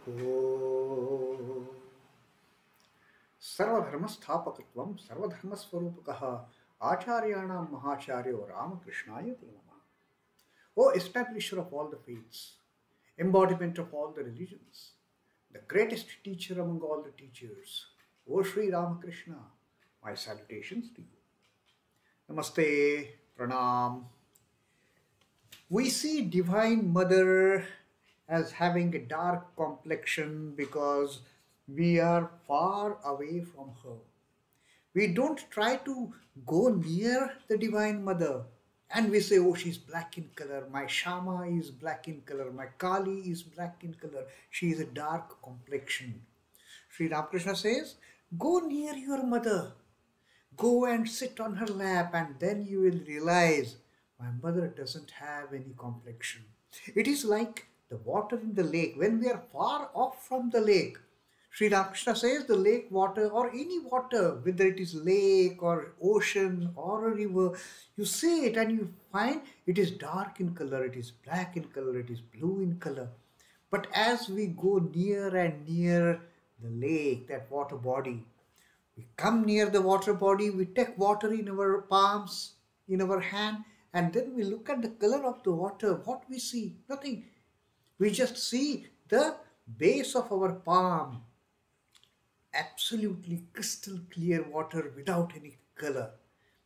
Oh. Sarvadharmasthapakatvam sarvadharmaswarupakaha acharyanam mahacharyo Ramakrishnaya te namah. O establisher of all the faiths, embodiment of all the religions, the greatest teacher among all the teachers, O Sri Ramakrishna, my salutations to you. Namaste, Pranam. We see Divine Mother as having a dark complexion because we are far away from her. We don't try to go near the Divine Mother and we say, oh, she's black in color, my Shama is black in color, my Kali is black in color, she is a dark complexion. Sri Ramakrishna says, go near your mother, go and sit on her lap, and then you will realize my mother doesn't have any complexion. It is like the water in the lake. When we are far off from the lake, Sri Ramakrishna says the lake water or any water, whether it is lake or ocean or a river, you see it and you find it is dark in color, it is black in color, it is blue in color. But as we go near and near the lake, that water body, we come near the water body, we take water in our palms, in our hand, and then we look at the color of the water. What we see? Nothing. We just see the base of our palm. Absolutely crystal clear water without any color.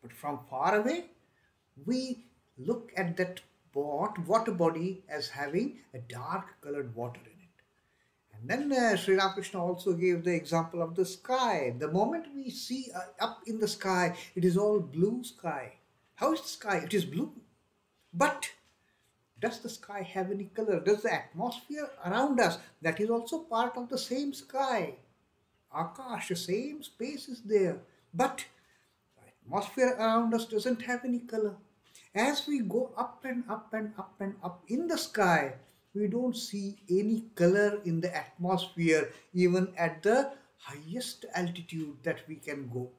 But from far away, we look at that water body as having a dark colored water in it. And then Sri Ramakrishna also gave the example of the sky. The moment we see up in the sky, it is all blue sky. How is the sky? It is blue. But does the sky have any color? Does the atmosphere around us, that is also part of the same sky? Akash, the same space is there. But the atmosphere around us doesn't have any color. As we go up and up and up and up in the sky, we don't see any color in the atmosphere, even at the highest altitude that we can go.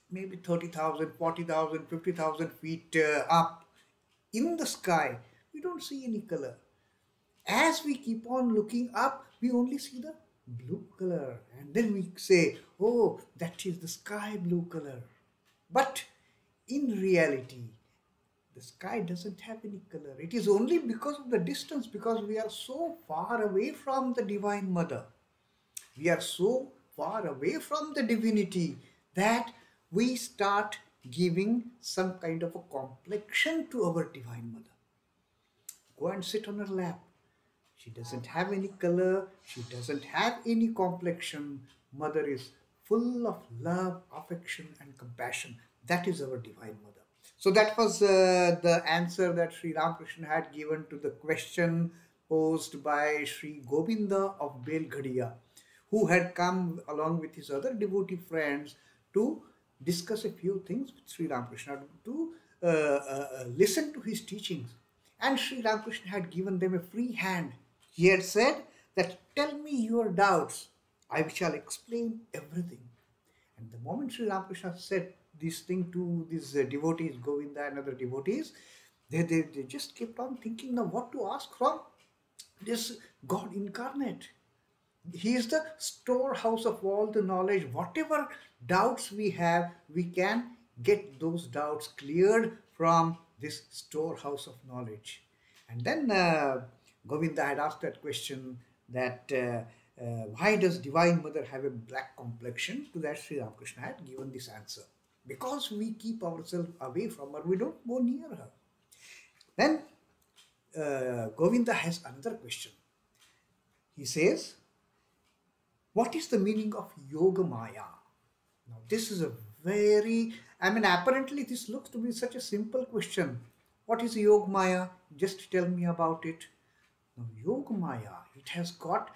Maybe 30,000, 40,000, 50,000 feet up in the sky, we don't see any color. As we keep on looking up, we only see the blue color. And then we say, oh, that is the sky blue color. But in reality, the sky doesn't have any color. It is only because of the distance, because we are so far away from the Divine Mother. We are so far away from the divinity that we start giving some kind of a complexion to our Divine Mother. Go and sit on her lap. She doesn't have any color. She doesn't have any complexion. Mother is full of love, affection and compassion. That is our Divine Mother. So that was the answer that Sri Ramakrishna had given to the question posed by Sri Govinda of Belghadiya, who had come along with his other devotee friends to discuss a few things with Sri Ramakrishna, to listen to his teachings. And Sri Ramakrishna had given them a free hand. He had said that, tell me your doubts, I shall explain everything. And the moment Sri Ramakrishna said this thing to these devotees, Govinda and other devotees, they just kept on thinking of what to ask from this God incarnate. He is the storehouse of all the knowledge. Whatever doubts we have, we can get those doubts cleared from this storehouse of knowledge. And then Govinda had asked that question that why does Divine Mother have a black complexion? To that Sri Ramakrishna had given this answer. Because we keep ourselves away from her, we don't go near her. Then Govinda has another question. He says, what is the meaning of Yogamaya? Now this is a very, apparently this looks to be such a simple question. What is Yogamaya? Just tell me about it. Now Yogamaya, it has got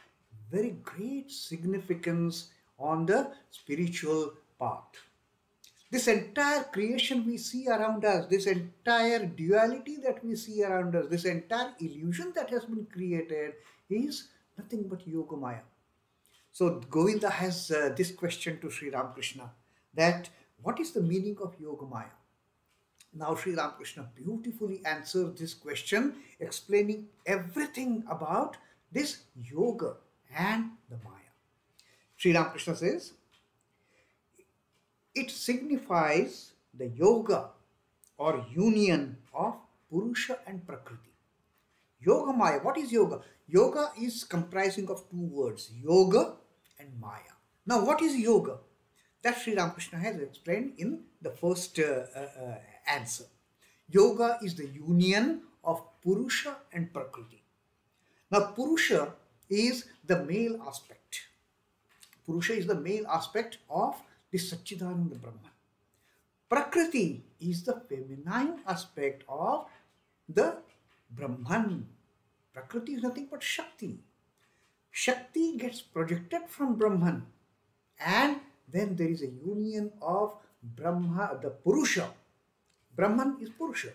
very great significance on the spiritual path. This entire creation we see around us, this entire duality that we see around us, this entire illusion that has been created is nothing but Yogamaya. So Govinda has this question to Sri Ramakrishna, that what is the meaning of Yogamaya? Now Sri Ramakrishna beautifully answers this question, explaining everything about this yoga and the Maya. Sri Ramakrishna says, it signifies the yoga or union of Purusha and Prakriti. Yogamaya, what is yoga? Yoga is comprising of two words, yoga and Maya. Now, what is yoga? That Sri Ramakrishna has explained in the first answer. Yoga is the union of Purusha and Prakriti. Now, Purusha is the male aspect. Purusha is the male aspect of the Satchidananda Brahman. Prakriti is the feminine aspect of the Brahman. Prakriti is nothing but Shakti. Shakti gets projected from Brahman, and then there is a union of Brahma, the Purusha. Brahman is Purusha.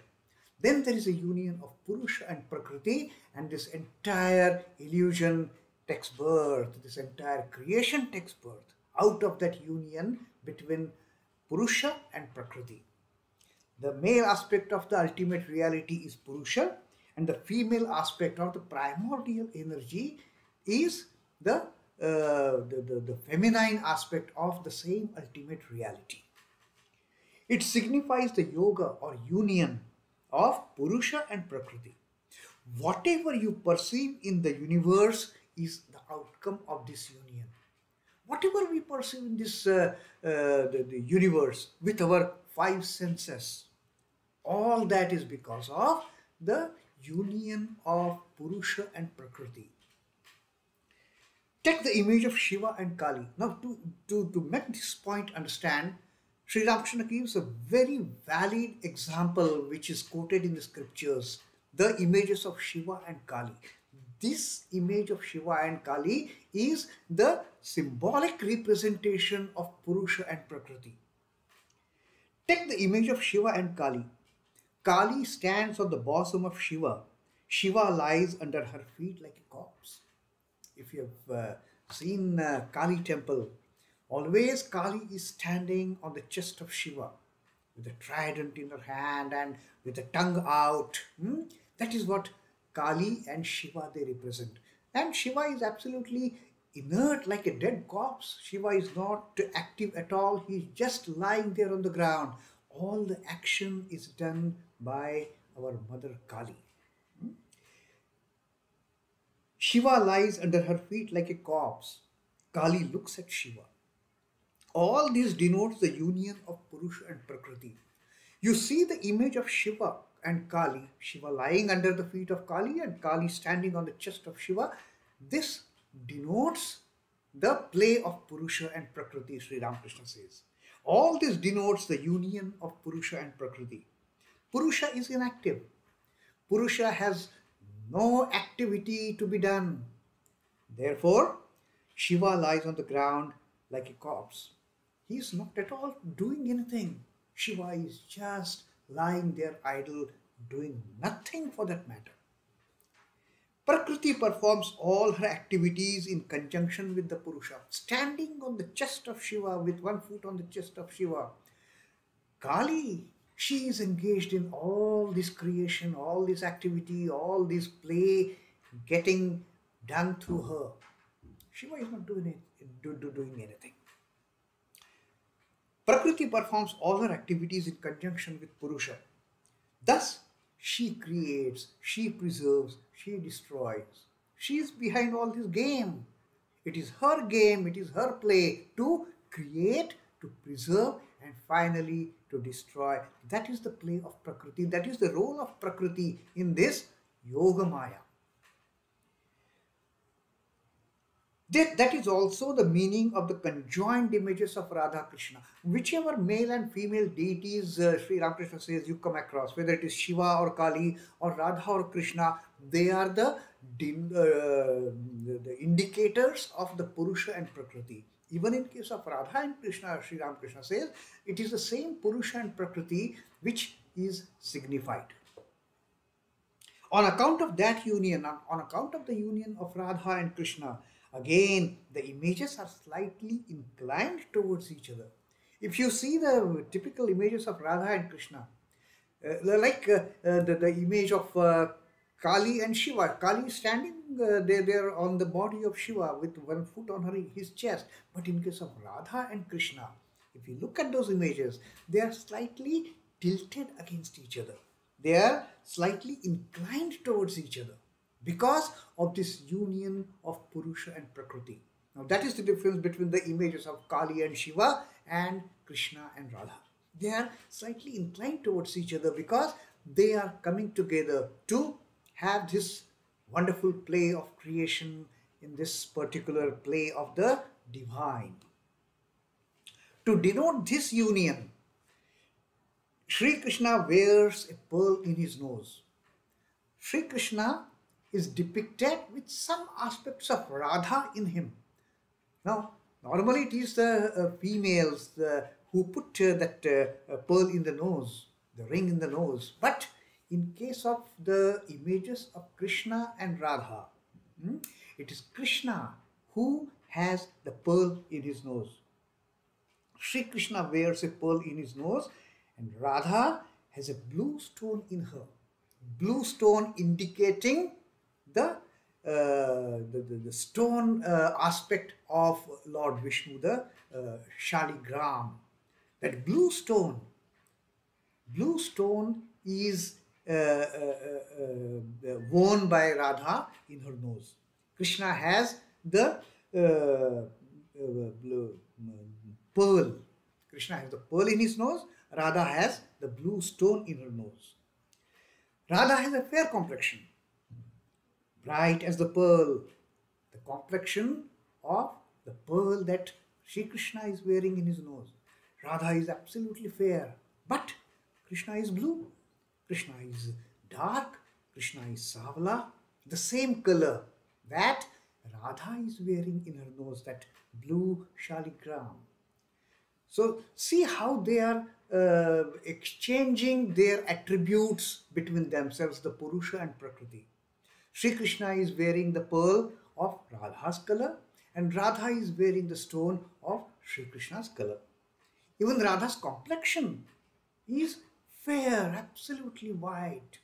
Then there is a union of Purusha and Prakriti, and this entire illusion takes birth, this entire creation takes birth out of that union between Purusha and Prakriti. The male aspect of the ultimate reality is Purusha, and the female aspect of the primordial energy is the feminine aspect of the same ultimate reality. It signifies the yoga or union of Purusha and Prakriti. Whatever you perceive in the universe is the outcome of this union. Whatever we perceive in this the universe with our five senses, all that is because of the union of Purusha and Prakriti. Take the image of Shiva and Kali. Now, to make this point understand, Sri Ramakrishna gives a very valid example which is quoted in the scriptures, the images of Shiva and Kali. This image of Shiva and Kali is the symbolic representation of Purusha and Prakriti. Take the image of Shiva and Kali. Kali stands on the bosom of Shiva. Shiva lies under her feet like a corpse. If you have seen Kali temple, always Kali is standing on the chest of Shiva with a trident in her hand and with the tongue out. That is what Kali and Shiva they represent. And Shiva is absolutely inert like a dead corpse. Shiva is not active at all. He is just lying there on the ground. All the action is done by our mother Kali. Shiva lies under her feet like a corpse. Kali looks at Shiva. All this denotes the union of Purusha and Prakriti. You see the image of Shiva and Kali, Shiva lying under the feet of Kali and Kali standing on the chest of Shiva. This denotes the play of Purusha and Prakriti, Sri Ramakrishna says. All this denotes the union of Purusha and Prakriti. Purusha is inactive. Purusha has no activity to be done. Therefore, Shiva lies on the ground like a corpse. He is not at all doing anything. Shiva is just lying there idle, doing nothing for that matter. Prakriti performs all her activities in conjunction with the Purusha, standing on the chest of Shiva with one foot on the chest of Shiva. Kali, she is engaged in all this creation, all this activity, all this play getting done through her. Shiva is not doing anything. Prakriti performs all her activities in conjunction with Purusha. Thus, she creates, she preserves, she destroys. She is behind all this game. It is her game, it is her play to create, to preserve, and finally to destroy. That is the play of Prakriti. That is the role of Prakriti in this Yogamaya. That is also the meaning of the conjoined images of Radha and Krishna. Whichever male and female deities Sri Ramakrishna says you come across, whether it is Shiva or Kali or Radha or Krishna, they are the indicators of the Purusha and Prakriti. Even in case of Radha and Krishna, Sri Ramakrishna says, it is the same Purusha and Prakriti which is signified. On account of that union, on account of the union of Radha and Krishna, again, the images are slightly inclined towards each other. If you see the typical images of Radha and Krishna, the image of Kali and Shiva. Kali is standing there on the body of Shiva with one foot on his chest. But in case of Radha and Krishna, if you look at those images, they are slightly tilted against each other. They are slightly inclined towards each other because of this union of Purusha and Prakriti. Now that is the difference between the images of Kali and Shiva and Krishna and Radha. They are slightly inclined towards each other because they are coming together to have this wonderful play of creation in this particular play of the divine. To denote this union, Sri Krishna wears a pearl in his nose. Sri Krishna is depicted with some aspects of Radha in him. Now, normally it is the females who put that pearl in the nose, the ring in the nose. But in case of the images of Krishna and Radha, it is Krishna who has the pearl in his nose. Sri Krishna wears a pearl in his nose and Radha has a blue stone in her. Blue stone indicating the stone aspect of Lord Vishnu, the Shaligram. That blue stone is worn by Radha in her nose. Krishna has the pearl. Krishna has the pearl in his nose. Radha has the blue stone in her nose. Radha has a fair complexion, bright as the pearl. The complexion of the pearl that Sri Krishna is wearing in his nose. Radha is absolutely fair, but Krishna is blue. Krishna is dark. Krishna is savala, the same color that Radha is wearing in her nose, that blue shaligram. So see how they are exchanging their attributes between themselves, the Purusha and Prakriti. Sri Krishna is wearing the pearl of Radha's color and Radha is wearing the stone of Sri Krishna's color. Even Radha's complexion is fair, absolutely white.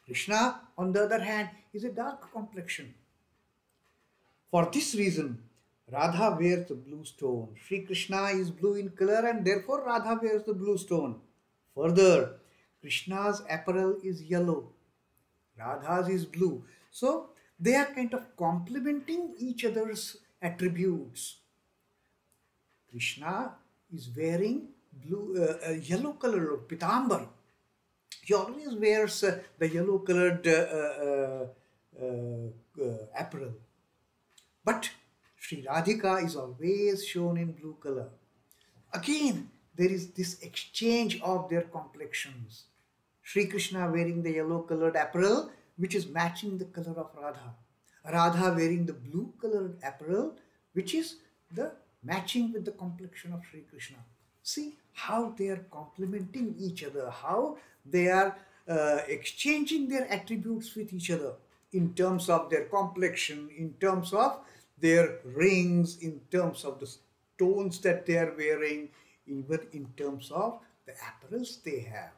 Krishna, on the other hand, is a dark complexion. For this reason, Radha wears the blue stone. Sri Krishna is blue in color and therefore Radha wears the blue stone. Further, Krishna's apparel is yellow. Radha's is blue. So they are kind of complementing each other's attributes. Krishna is wearing yellow color pitambar. He always wears the yellow colored apparel. But Sri Radhika is always shown in blue color. Again, there is this exchange of their complexions. Sri Krishna wearing the yellow colored apparel, which is matching the color of Radha. Radha wearing the blue colored apparel, which is the matching with the complexion of Sri Krishna. See how they are complementing each other, how they are exchanging their attributes with each other in terms of their complexion, in terms of their rings, in terms of the stones that they are wearing, even in terms of the apparels they have.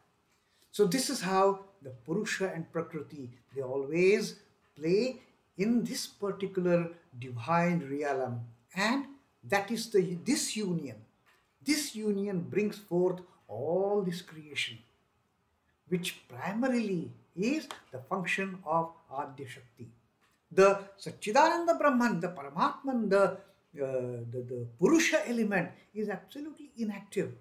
So this is how the Purusha and Prakriti, they always play in this particular divine realm, and that is this union. This union brings forth all this creation, which primarily is the function of Adya Shakti. The Satchidananda Brahman, the Paramatman, the Purusha element is absolutely inactive.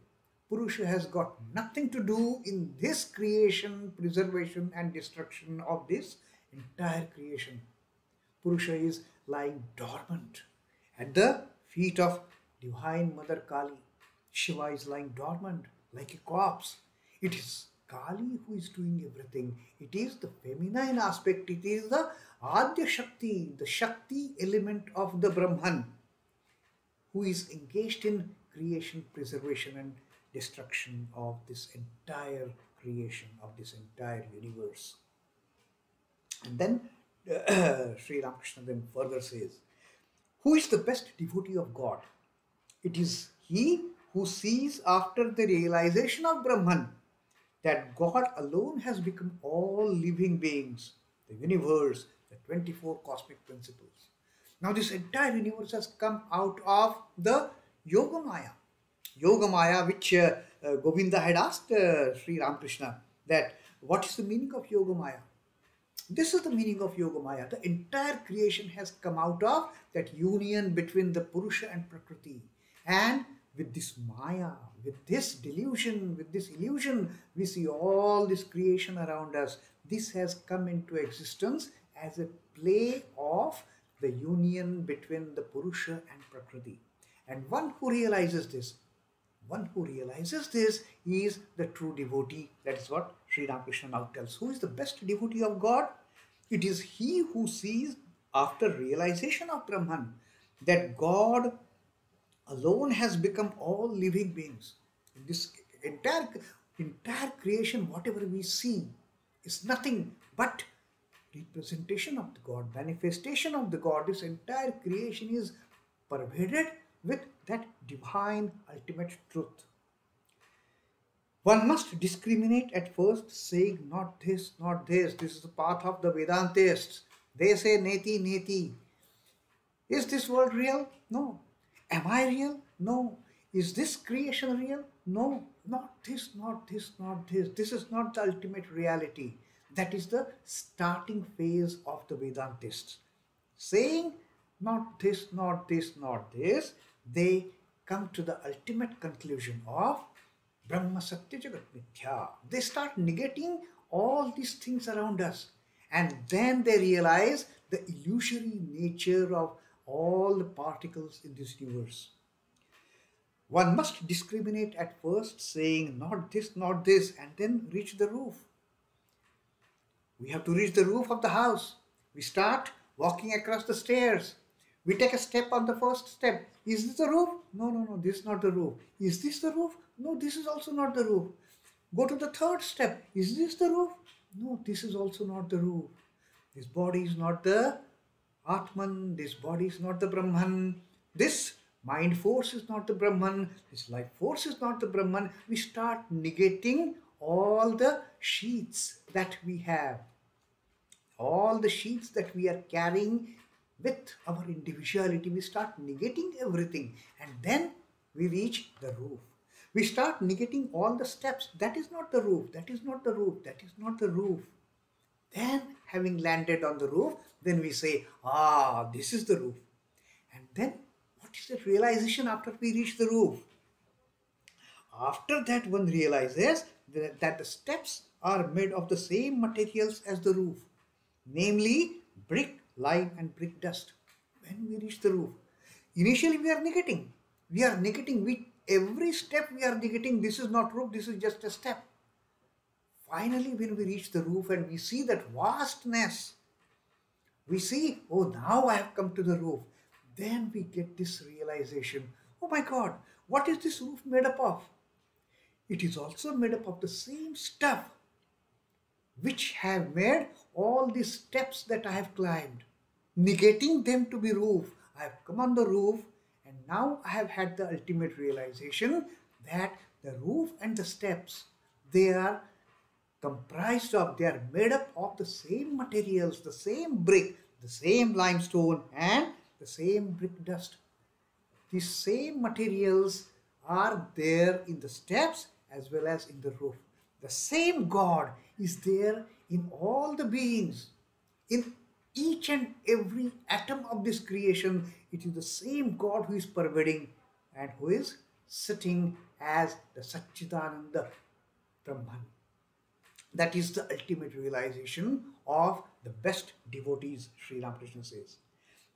Purusha has got nothing to do in this creation, preservation and destruction of this entire creation. Purusha is lying dormant at the feet of Divine Mother Kali. Shiva is lying dormant like a corpse. It is Kali who is doing everything. It is the feminine aspect. It is the Adya Shakti, the Shakti element of the Brahman, who is engaged in creation, preservation and destruction of this entire creation, of this entire universe. And then Sri Ramakrishna then further says, who is the best devotee of God? It is he who sees after the realization of Brahman that God alone has become all living beings, the universe, the 24 cosmic principles. Now this entire universe has come out of the Yogamaya. Yogamaya, which Govinda had asked Sri Ramakrishna, that what is the meaning of Yogamaya? This is the meaning of Yogamaya. The entire creation has come out of that union between the Purusha and Prakriti. And with this Maya, with this delusion, with this illusion, we see all this creation around us. This has come into existence as a play of the union between the Purusha and Prakriti. And one who realizes this is the true devotee. That is what Sri Ramakrishna now tells. Who is the best devotee of God? It is he who sees after realization of Brahman that God alone has become all living beings. This entire creation, whatever we see, is nothing but representation of the God, manifestation of the God. This entire creation is pervaded with that divine ultimate truth. One must discriminate at first, saying not this, not this. This is the path of the Vedantists. They say neti, neti. Is this world real? No. Am I real? No. Is this creation real? No. Not this, not this, not this. This is not the ultimate reality. That is the starting phase of the Vedantists. Saying not this, not this, not this, they come to the ultimate conclusion of Brahma Satya Jagat Mithya. They start negating all these things around us, and then they realize the illusory nature of all the particles in this universe. One must discriminate at first, saying not this, not this, and then reach the roof. We have to reach the roof of the house. We start walking across the stairs. We take a step on the first step. Is this the roof? No, no, no, this is not the roof. Is this the roof? No, this is also not the roof. Go to the third step. Is this the roof? No, this is also not the roof. This body is not the Atman. This body is not the Brahman. This mind force is not the Brahman. This life force is not the Brahman. We start negating all the sheets that we have. All the sheets that we are carrying with our individuality, we start negating everything, and then we reach the roof. We start negating all the steps. That is not the roof, that is not the roof, that is not the roof. Then, having landed on the roof, then we say, this is the roof. And then, what is the realization after we reach the roof? After that, one realizes that the steps are made of the same materials as the roof, namely brick, lime and brick dust. When we reach the roof, initially we are negating. Every step we are negating. This is not roof, this is just a step. Finally, when we reach the roof and we see that vastness, we see, now I have come to the roof. Then we get this realization, oh my God, what is this roof made up of? It is also made up of the same stuff which have made all these steps that I have climbed, negating them to be roof. I have come on the roof, and now I have had the ultimate realization that the roof and the steps, they are comprised of, they are made up of the same materials, the same brick, the same limestone and the same brick dust. These same materials are there in the steps as well as in the roof. The same God is there in all the beings. In each and every atom of this creation, it is the same God who is pervading and who is sitting as the Satchidananda Brahman. That is the ultimate realization of the best devotees, Sri Ramakrishna says.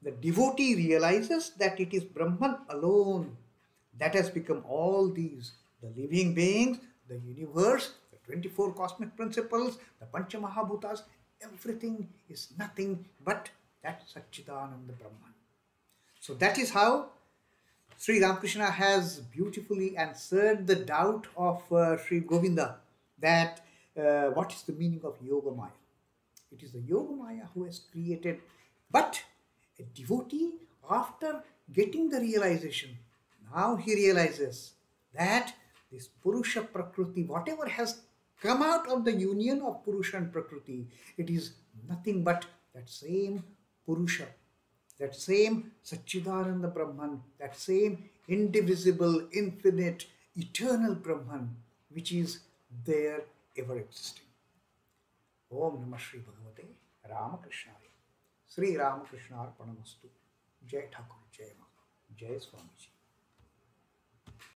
The devotee realizes that it is Brahman alone that has become all these, the living beings, the universe, the 24 cosmic principles, the Pancha Mahabhutas, everything is nothing but that Satchidananda Brahman. So that is how Sri Ramakrishna has beautifully answered the doubt of Sri Govinda, that what is the meaning of Yogamaya? It is the Yogamaya who has created, but a devotee, after getting the realization, now he realizes that this Purusha Prakriti, whatever has come out of the union of Purusha and Prakriti. It is nothing but that same Purusha, that same Satchidananda Brahman, that same indivisible, infinite, eternal Brahman, which is there ever existing. Om Namah Shri Bhagavate Ramakrishnaaya. Sri Ramakrishna Arpanamastu. Jai Thakur, Jai Ma, Jai Swamiji.